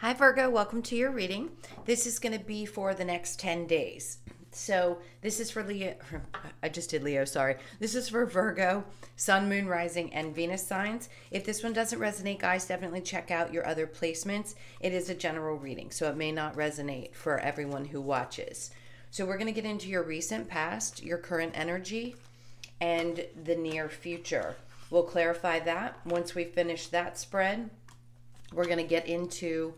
Hi Virgo, welcome to your reading. This is going to be for the next 10 days. So this is for Leo, I just did Leo, sorry. This is for Virgo, Sun, Moon, Rising, and Venus signs. If this one doesn't resonate, guys, definitely check out your other placements. It is a general reading, so it may not resonate for everyone who watches. So we're going to get into your recent past, your current energy, and the near future. We'll clarify that once we finish that spread. We're going to get into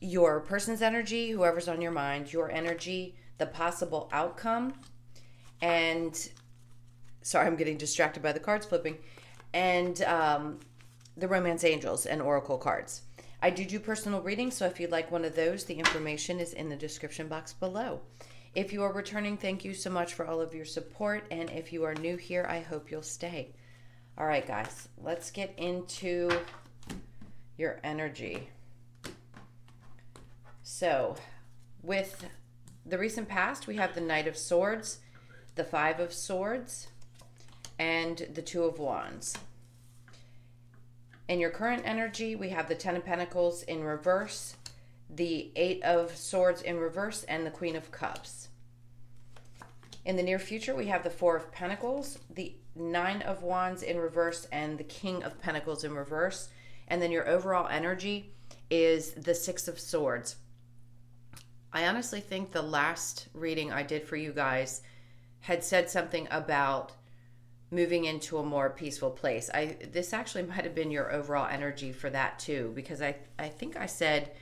your person's energy, whoever's on your mind, your energy, the possible outcome, and sorry, I'm getting distracted by the cards flipping, and the romance angels and oracle cards. I do personal readings, so if you'd like one of those, the information is in the description box below. If you are returning, thank you so much for all of your support, and if you are new here, I hope you'll stay. All right, guys, let's get into your energy. So, with the recent past, we have the Knight of Swords, the Five of Swords, and the Two of Wands. In your current energy, we have the Ten of Pentacles in reverse, the Eight of Swords in reverse, and the Queen of Cups. In the near future, we have the Four of Pentacles, the Nine of Wands in reverse, and the King of Pentacles in reverse. And then your overall energy is the Six of Swords. I honestly think the last reading I did for you guys had said something about moving into a more peaceful place. This actually might have been your overall energy for that too, because I think I said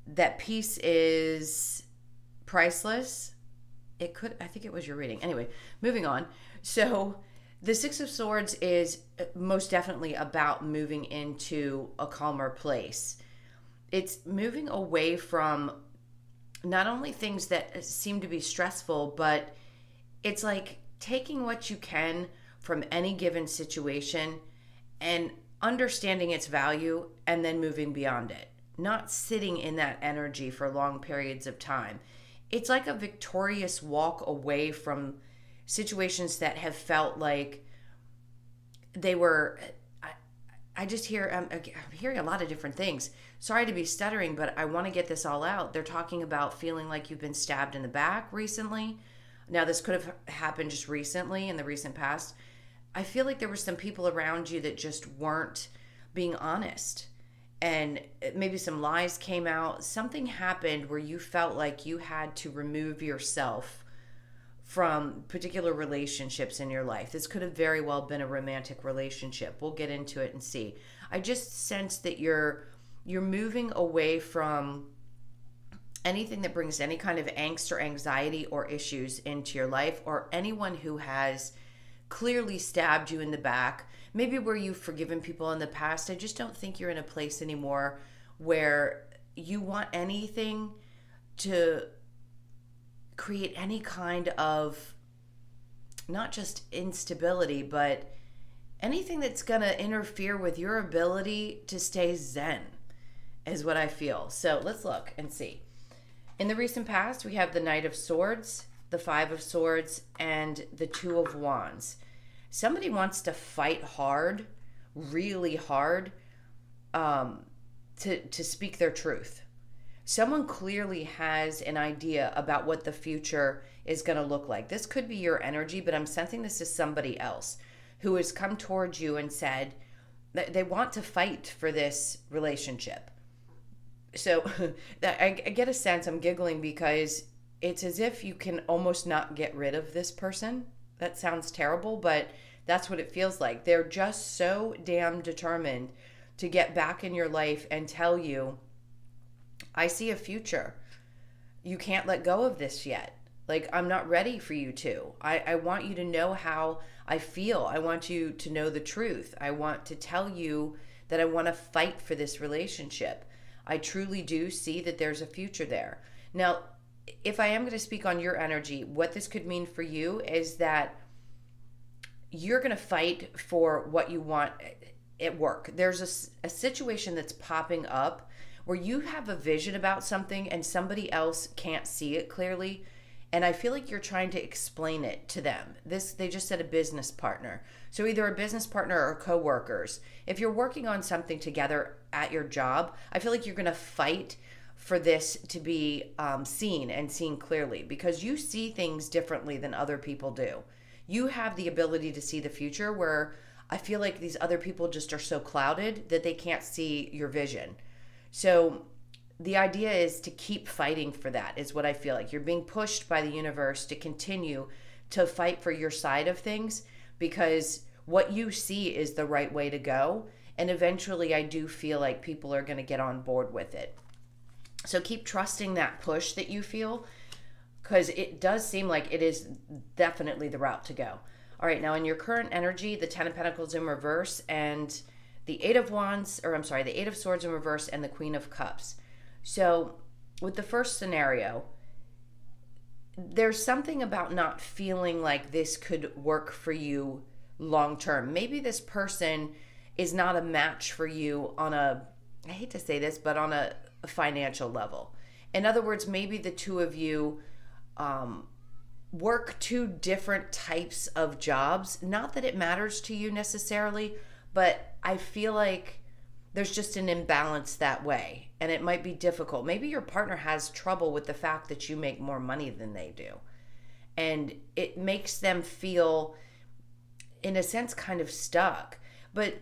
that peace is priceless. I think it was your reading. Anyway, moving on. So the Six of Swords is most definitely about moving into a calmer place. It's moving away from not only things that seem to be stressful, but it's like taking what you can from any given situation and understanding its value and then moving beyond it. Not sitting in that energy for long periods of time. It's like a victorious walk away from situations that have felt like they were... I just hear, I'm hearing a lot of different things. Sorry to be stuttering, but I want to get this all out. They're talking about feeling like you've been stabbed in the back recently. Now, this could have happened just recently in the recent past. I feel like there were some people around you that just weren't being honest. And maybe some lies came out. Something happened where you felt like you had to remove yourself from particular relationships in your life. This could have very well been a romantic relationship. We'll get into it and see. I just sense that you're moving away from anything that brings any kind of angst or anxiety or issues into your life, or anyone who has clearly stabbed you in the back. Maybe where you've forgiven people in the past. I just don't think you're in a place anymore where you want anything to create any kind of not just instability, but anything that's going to interfere with your ability to stay zen is what I feel. So let's look and see. In the recent past, we have the Knight of Swords, the Five of Swords, and the Two of Wands. Somebody wants to fight hard, really hard, to speak their truth. Someone clearly has an idea about what the future is going to look like. This could be your energy, but I'm sensing this is somebody else who has come towards you and said that they want to fight for this relationship. So I get a sense, I'm giggling because it's as if you can almost not get rid of this person. That sounds terrible, but that's what it feels like. They're just so damn determined to get back in your life and tell you, I see a future. You can't let go of this yet. Like, I'm not ready for you to. I want you to know how I feel. I want you to know the truth. I want to tell you that I want to fight for this relationship. I truly do see that there's a future there. Now, if I am going to speak on your energy, what this could mean for you is that you're going to fight for what you want at work. There's a situation that's popping up where you have a vision about something and somebody else can't see it clearly. And I feel like you're trying to explain it to them. They just said a business partner. So either a business partner or coworkers. If you're working on something together, at your job, I feel like you're going to fight for this to be seen and seen clearly, because you see things differently than other people do. You have the ability to see the future, where I feel like these other people just are so clouded that they can't see your vision. So the idea is to keep fighting for that, is what I feel like. You're being pushed by the universe to continue to fight for your side of things, because what you see is the right way to go. And eventually I do feel like people are going to get on board with it. So keep trusting that push that you feel, because it does seem like it is definitely the route to go. All right, now in your current energy, the 10 of Pentacles in reverse and the 8 of Wands, or I'm sorry, the 8 of Swords in reverse and the Queen of Cups. So with the first scenario, there's something about not feeling like this could work for you long term. Maybe this person is not a match for you on a, I hate to say this, but on a financial level. In other words, maybe the two of you work two different types of jobs. Not that it matters to you necessarily, but I feel like there's just an imbalance that way, and it might be difficult. Maybe your partner has trouble with the fact that you make more money than they do, and it makes them feel, in a sense, kind of stuck. But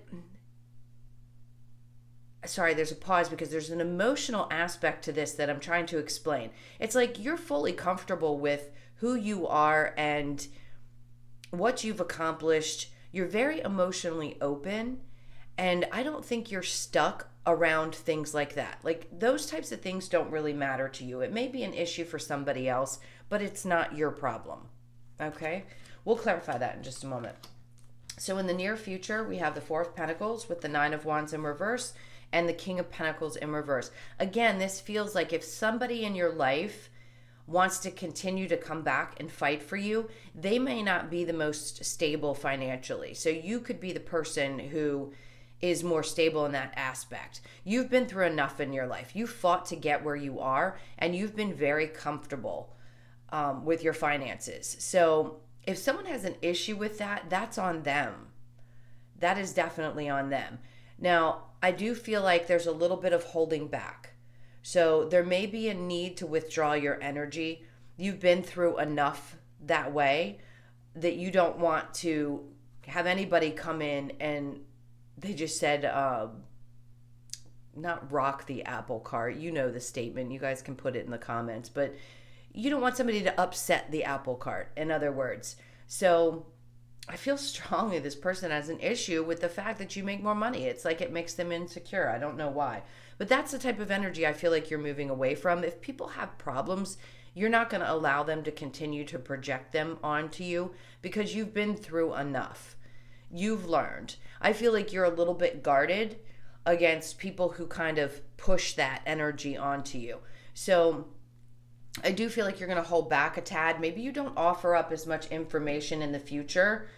sorry, there's a pause because there's an emotional aspect to this that I'm trying to explain. It's like you're fully comfortable with who you are and what you've accomplished. You're very emotionally open, and I don't think you're stuck around things like that. Like, those types of things don't really matter to you. It may be an issue for somebody else, but it's not your problem. Okay? We'll clarify that in just a moment. So in the near future, we have the 4 of Pentacles with the 9 of Wands in reverse and the King of Pentacles in reverse. Again, this feels like if somebody in your life wants to continue to come back and fight for you, they may not be the most stable financially. So you could be the person who is more stable in that aspect. You've been through enough in your life. You fought to get where you are, and you've been very comfortable with your finances. So if someone has an issue with that, that's on them. That is definitely on them. Now, I do feel like there's a little bit of holding back. So there may be a need to withdraw your energy. You've been through enough that way that you don't want to have anybody come in and they just said, not rock the apple cart. You know the statement. You guys can put it in the comments. But you don't want somebody to upset the apple cart, in other words. So I feel strongly this person has an issue with the fact that you make more money. It's like it makes them insecure. I don't know why. But that's the type of energy I feel like you're moving away from. If people have problems, you're not going to allow them to continue to project them onto you, because you've been through enough. You've learned. I feel like you're a little bit guarded against people who kind of push that energy onto you. So I do feel like you're going to hold back a tad. Maybe you don't offer up as much information in the future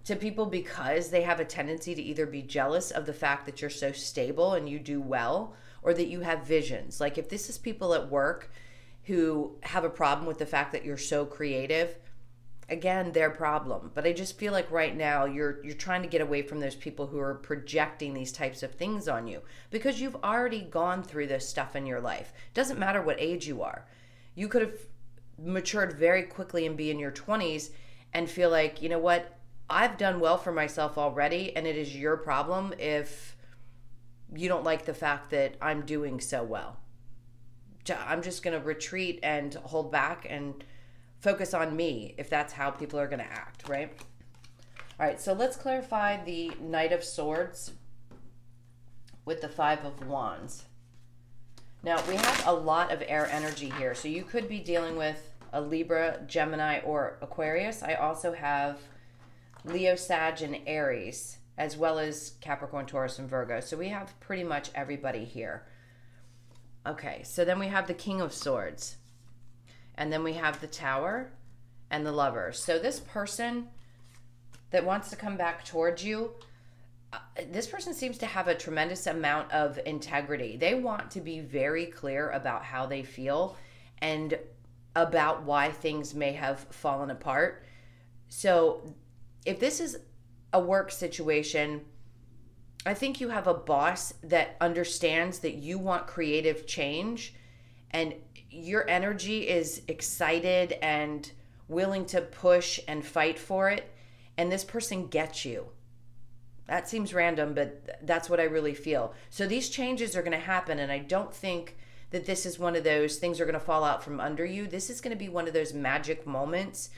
to people because they have a tendency to either be jealous of the fact that you're so stable and you do well, or that you have visions. Like if this is people at work who have a problem with the fact that you're so creative, again, their problem. But I just feel like right now you're trying to get away from those people who are projecting these types of things on you, because you've already gone through this stuff in your life. Doesn't matter what age you are. You could have matured very quickly and be in your 20s and feel like, you know what, I've done well for myself already, and it is your problem if you don't like the fact that I'm doing so well. I'm just going to retreat and hold back and focus on me if that's how people are going to act, right? All right, so let's clarify the Knight of Swords with the 5 of Wands. Now, we have a lot of air energy here, so you could be dealing with a Libra, Gemini, or Aquarius. I also have Leo, Sag, and Aries, as well as Capricorn, Taurus, and Virgo. So we have pretty much everybody here. Okay, so then we have the King of Swords. And then we have the Tower and the Lovers. So this person that wants to come back towards you, this person seems to have a tremendous amount of integrity. They want to be very clear about how they feel and about why things may have fallen apart. So if this is a work situation, I think you have a boss that understands that you want creative change, and your energy is excited and willing to push and fight for it. And this person gets you. That seems random, but that's what I really feel. So these changes are going to happen, and I don't think that this is one of those things are going to fall out from under you. This is going to be one of those magic moments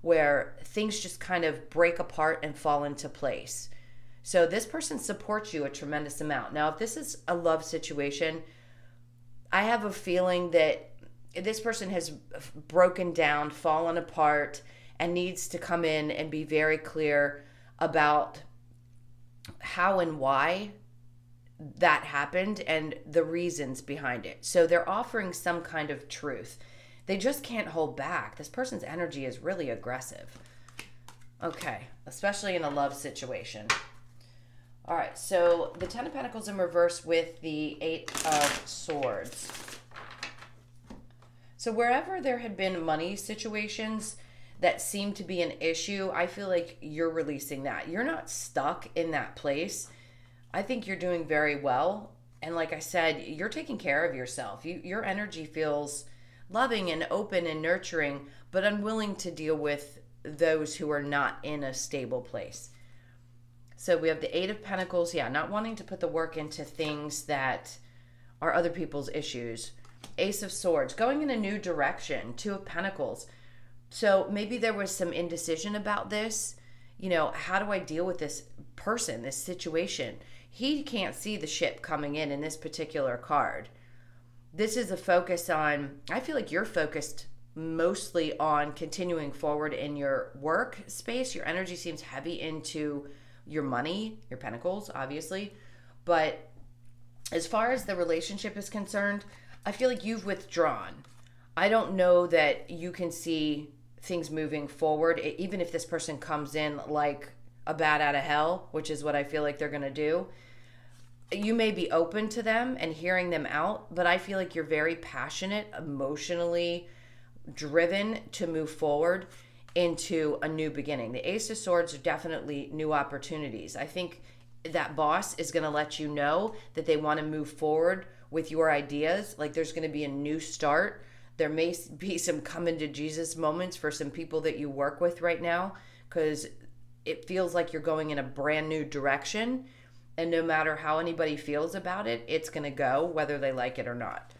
where things just kind of break apart and fall into place. So this person supports you a tremendous amount. Now, if this is a love situation, I have a feeling that this person has broken down, fallen apart, and needs to come in and be very clear about how and why that happened and the reasons behind it. So they're offering some kind of truth. They just can't hold back. This person's energy is really aggressive. Okay, especially in a love situation. All right, so the Ten of Pentacles in reverse with the Eight of Swords. So wherever there had been money situations that seem to be an issue, I feel like you're releasing that. You're not stuck in that place. I think you're doing very well. And like I said, you're taking care of yourself. Your energy feels loving and open and nurturing, but unwilling to deal with those who are not in a stable place. So we have the Eight of Pentacles. Yeah, not wanting to put the work into things that are other people's issues. Ace of Swords, going in a new direction. Two of Pentacles. So maybe there was some indecision about this. You know, how do I deal with this person, this situation? He can't see the ship coming in this particular card. This is a focus on, I feel like you're focused mostly on continuing forward in your work space. Your energy seems heavy into your money, your pentacles, obviously. But as far as the relationship is concerned, I feel like you've withdrawn. I don't know that you can see things moving forward, even if this person comes in like a bat out of hell, which is what I feel like they're going to do. You may be open to them and hearing them out, but I feel like you're very passionate, emotionally driven to move forward into a new beginning. The Ace of Swords are definitely new opportunities. I think that boss is going to let you know that they want to move forward with your ideas. Like there's going to be a new start. There may be some coming to Jesus moments for some people that you work with right now, because it feels like you're going in a brand new direction. And no matter how anybody feels about it, it's going to go whether they like it or not.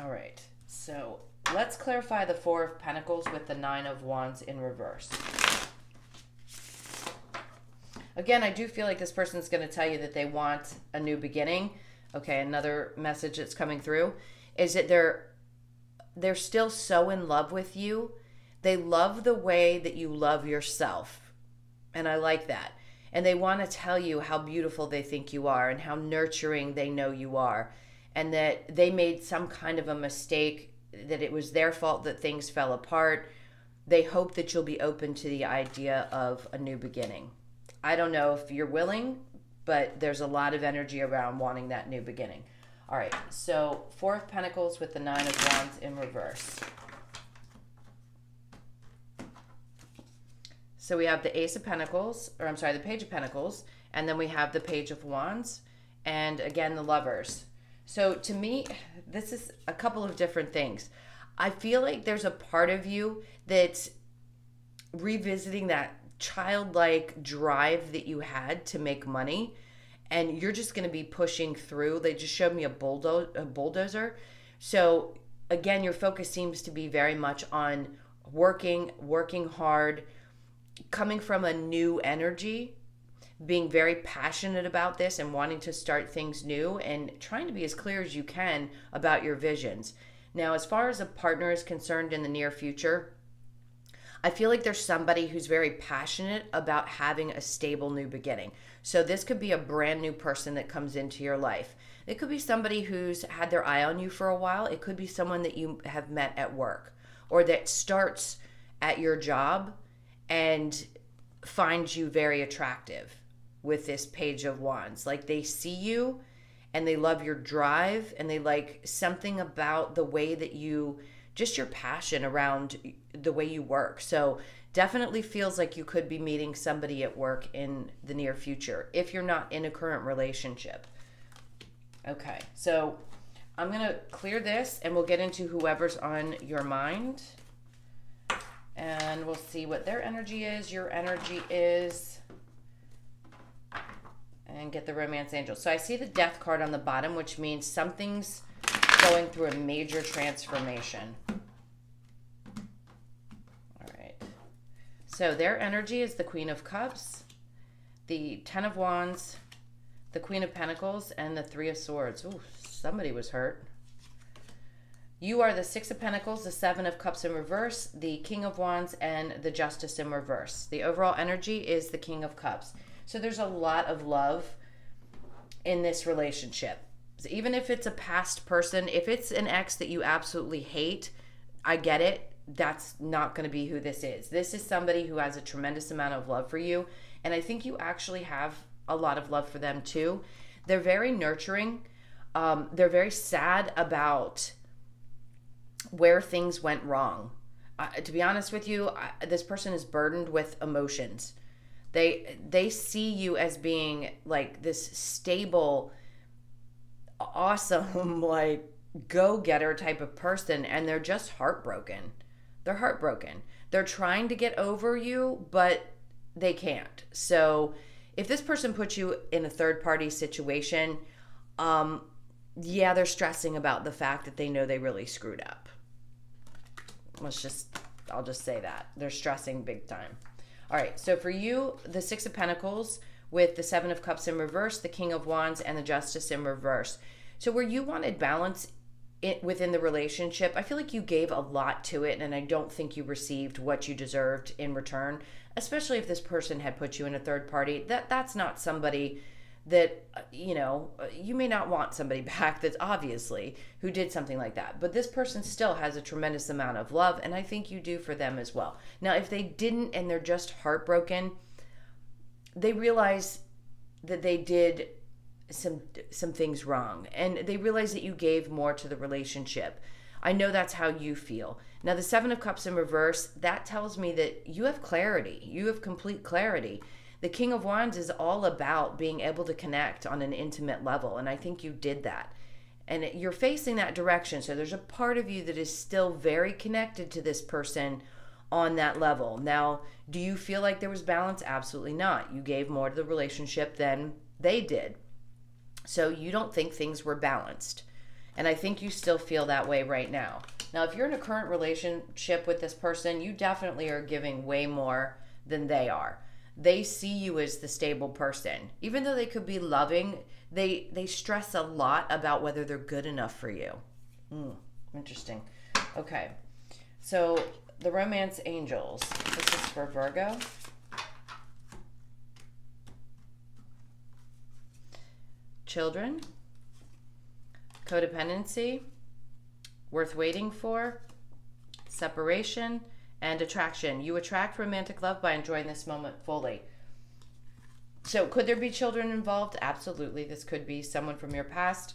All right. So let's clarify the Four of Pentacles with the Nine of Wands in reverse. Again, I do feel like this person's going to tell you that they want a new beginning. Okay, another message that's coming through is that they're still so in love with you. They love the way that you love yourself. And I like that. And they want to tell you how beautiful they think you are and how nurturing they know you are. And that they made some kind of a mistake, that it was their fault that things fell apart. They hope that you'll be open to the idea of a new beginning. I don't know if you're willing, but there's a lot of energy around wanting that new beginning. All right, so Four of Pentacles with the Nine of Wands in reverse. So we have the Ace of Pentacles, or I'm sorry, the Page of Pentacles, and then we have the Page of Wands, and again, the Lovers. So to me, this is a couple of different things. I feel like there's a part of you that's revisiting that childlike drive that you had to make money, and you're just going to be pushing through. They just showed me a bulldozer. So again, your focus seems to be very much on working hard, coming from a new energy, being very passionate about this and wanting to start things new and trying to be as clear as you can about your visions. Now, as far as a partner is concerned in the near future, I feel like there's somebody who's very passionate about having a stable new beginning. So this could be a brand new person that comes into your life. It could be somebody who's had their eye on you for a while. It could be someone that you have met at work or that starts at your job and finds you very attractive with this Page of Wands. Like they see you and they love your drive and they like something about the way that you, just your passion around the way you work. So Definitely feels like you could be meeting somebody at work in the near future if you're not in a current relationship. Okay, so I'm going to clear this and we'll get into whoever's on your mind. And we'll see what their energy is, your energy is, and get the romance angel. So I see the death card on the bottom, which means something's going through a major transformation. All right. So their energy is the Queen of Cups, the Ten of Wands, the Queen of Pentacles, and the Three of Swords. Ooh, somebody was hurt. You are the Six of Pentacles, the Seven of Cups in reverse, the King of Wands, and the Justice in reverse. The overall energy is the King of Cups. So there's a lot of love in this relationship. So even if it's a past person, if it's an ex that you absolutely hate, I get it. That's not going to be who this is. This is somebody who has a tremendous amount of love for you. And I think you actually have a lot of love for them too. They're very nurturing. They're very sad about where things went wrong. To be honest with you, this person is burdened with emotions. They see you as being like this stable, awesome, like go-getter type of person, and they're just heartbroken. They're heartbroken. They're trying to get over you, but they can't. So if this person puts you in a third-party situation, yeah, they're stressing about the fact that they know they really screwed up. I'll just say that. They're stressing big time. All right, so for you, the Six of Pentacles with the Seven of Cups in reverse, the King of Wands, and the Justice in reverse. So where you wanted balance within the relationship, I feel like you gave a lot to it, and I don't think you received what you deserved in return, especially if this person had put you in a third party. That's not somebody that, you know, you may not want somebody back that's obviously who did something like that. But this person still has a tremendous amount of love, and I think you do for them as well. Now, if they didn't and they're just heartbroken, they realize that they did some things wrong, and they realize that you gave more to the relationship. I know that's how you feel. Now, the Seven of Cups in reverse, that tells me that you have clarity. You have complete clarity. The King of Wands is all about being able to connect on an intimate level, and I think you did that. And you're facing that direction, so there's a part of you that is still very connected to this person on that level. Now, do you feel like there was balance? Absolutely not. You gave more to the relationship than they did. So you don't think things were balanced. And I think you still feel that way right now. Now, if you're in a current relationship with this person, you definitely are giving way more than they are. They see you as the stable person. Even though they could be loving, they stress a lot about whether they're good enough for you. Interesting. Okay. So the romance angels. This is for Virgo. Children. Codependency. Worth waiting for. Separation. And attraction. You attract romantic love by enjoying this moment fully. So could there be children involved? Absolutely. This could be someone from your past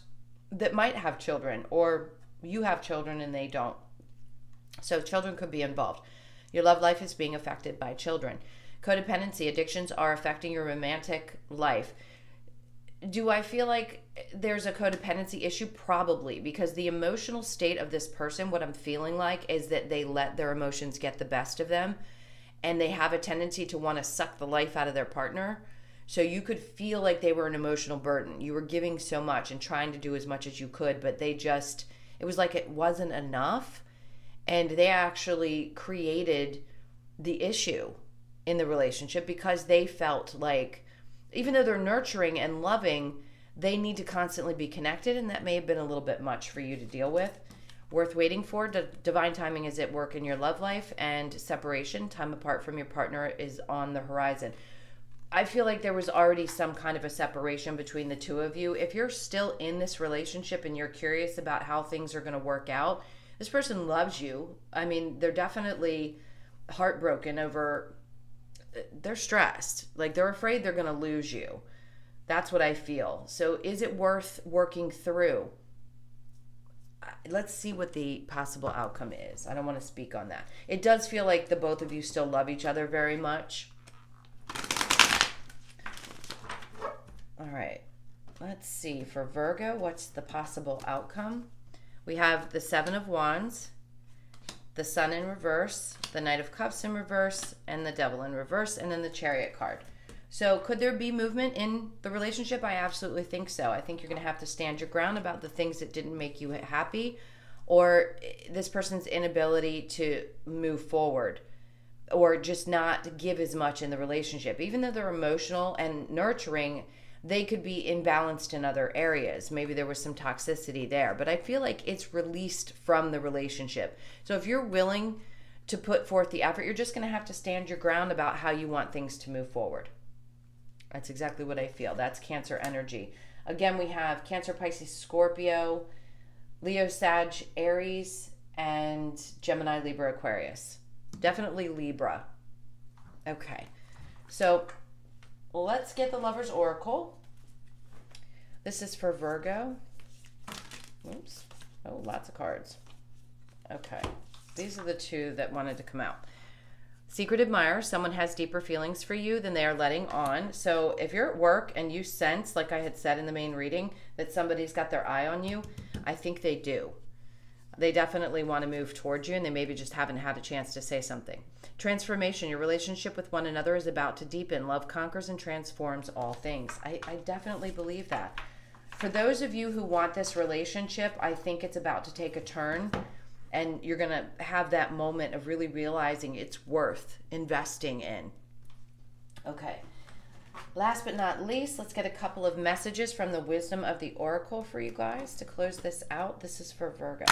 that might have children, or you have children and they don't. So children could be involved. Your love life is being affected by children. Codependency. Addictions are affecting your romantic life. Do I feel like there's a codependency issue? Probably, because the emotional state of this person, what I'm feeling like is that they let their emotions get the best of them, and they have a tendency to want to suck the life out of their partner. So you could feel like they were an emotional burden. You were giving so much and trying to do as much as you could, but it was like it wasn't enough, and they actually created the issue in the relationship because they felt like, even though they're nurturing and loving, they need to constantly be connected, and that may have been a little bit much for you to deal with. Worth waiting for. Divine timing is at work in your love life, and separation, time apart from your partner, is on the horizon. I feel like there was already some kind of a separation between the two of you. If you're still in this relationship and you're curious about how things are going to work out, this person loves you. I mean, they're definitely heartbroken over... They're stressed. Like, they're afraid they're going to lose you. That's what I feel. So is it worth working through? let's see what the possible outcome is. I don't want to speak on that. It does feel like the both of you still love each other very much. All right. Let's see. For Virgo, what's the possible outcome? We have the Seven of Wands, the Sun in reverse, the Knight of Cups in reverse, and the Devil in reverse, and then the Chariot card. So could there be movement in the relationship? I absolutely think so. I think you're going to have to stand your ground about the things that didn't make you happy, or this person's inability to move forward, or just not give as much in the relationship. Even though they're emotional and nurturing, they could be imbalanced in other areas. Maybe there was some toxicity there, but I feel like it's released from the relationship. So if you're willing to put forth the effort, you're just going to have to stand your ground about how you want things to move forward. That's exactly what I feel. That's Cancer energy. Again, we have Cancer, Pisces, Scorpio, Leo, Sag, Aries, and Gemini, Libra, Aquarius. Definitely Libra. Okay. So let's get the Lover's Oracle. This is for Virgo. Oops. Oh, lots of cards. Okay. These are the two that wanted to come out. Secret admirer, someone has deeper feelings for you than they are letting on. So if you're at work and you sense, like I had said in the main reading, that somebody's got their eye on you, I think they do. They definitely want to move towards you, and they maybe just haven't had a chance to say something. Transformation, your relationship with one another is about to deepen. Love conquers and transforms all things. I definitely believe that. For those of you who want this relationship, I think it's about to take a turn. And you're going to have that moment of really realizing it's worth investing in. Okay. Last but not least, let's get a couple of messages from the Wisdom of the Oracle for you guys to close this out. This is for Virgo.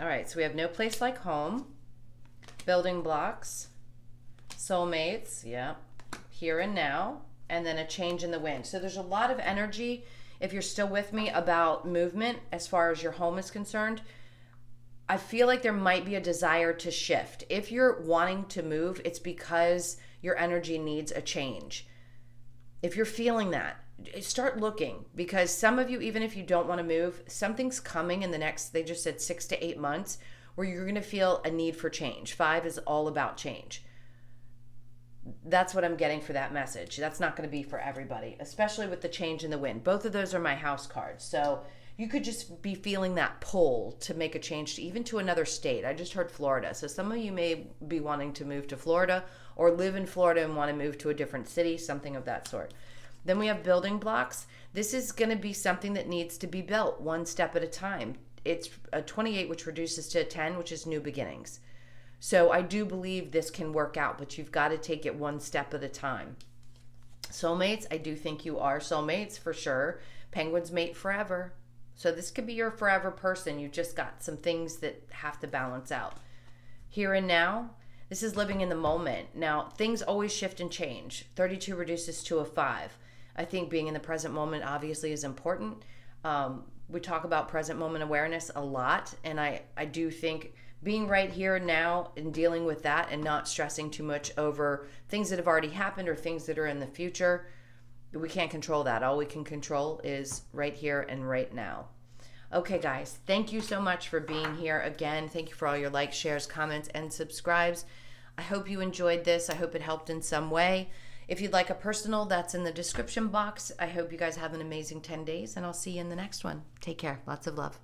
All right, so we have no place like home, building blocks, soulmates, yeah, here and now, and then a change in the wind. So there's a lot of energy, if you're still with me, about movement as far as your home is concerned. I feel like there might be a desire to shift. If you're wanting to move, it's because your energy needs a change. If you're feeling that, start looking, because some of you, even if you don't want to move, something's coming in the next, they just said 6 to 8 months, where you're going to feel a need for change. 5 is all about change. That's what I'm getting for that message. That's not going to be for everybody, especially with the change in the wind. Both of those are my house cards. So you could just be feeling that pull to make a change, to even to another state. I just heard Florida. So some of you may be wanting to move to Florida, or live in Florida and want to move to a different city, something of that sort. Then we have building blocks. This is going to be something that needs to be built one step at a time. It's a 28, which reduces to a 10, which is new beginnings. So I do believe this can work out, but you've got to take it one step at a time. Soulmates, I do think you are soulmates for sure. Penguins mate forever. So this could be your forever person. You've just got some things that have to balance out. Here and now, this is living in the moment. Now, things always shift and change. 32 reduces to a 5. I think being in the present moment obviously is important. We talk about present moment awareness a lot, and I do think being right here and now and dealing with that and not stressing too much over things that have already happened or things that are in the future, we can't control that. All we can control is right here and right now. Okay, guys, thank you so much for being here again. Thank you for all your likes, shares, comments, and subscribes. I hope you enjoyed this. I hope it helped in some way. If you'd like a personal, that's in the description box. I hope you guys have an amazing 10 days, and I'll see you in the next one. Take care. Lots of love.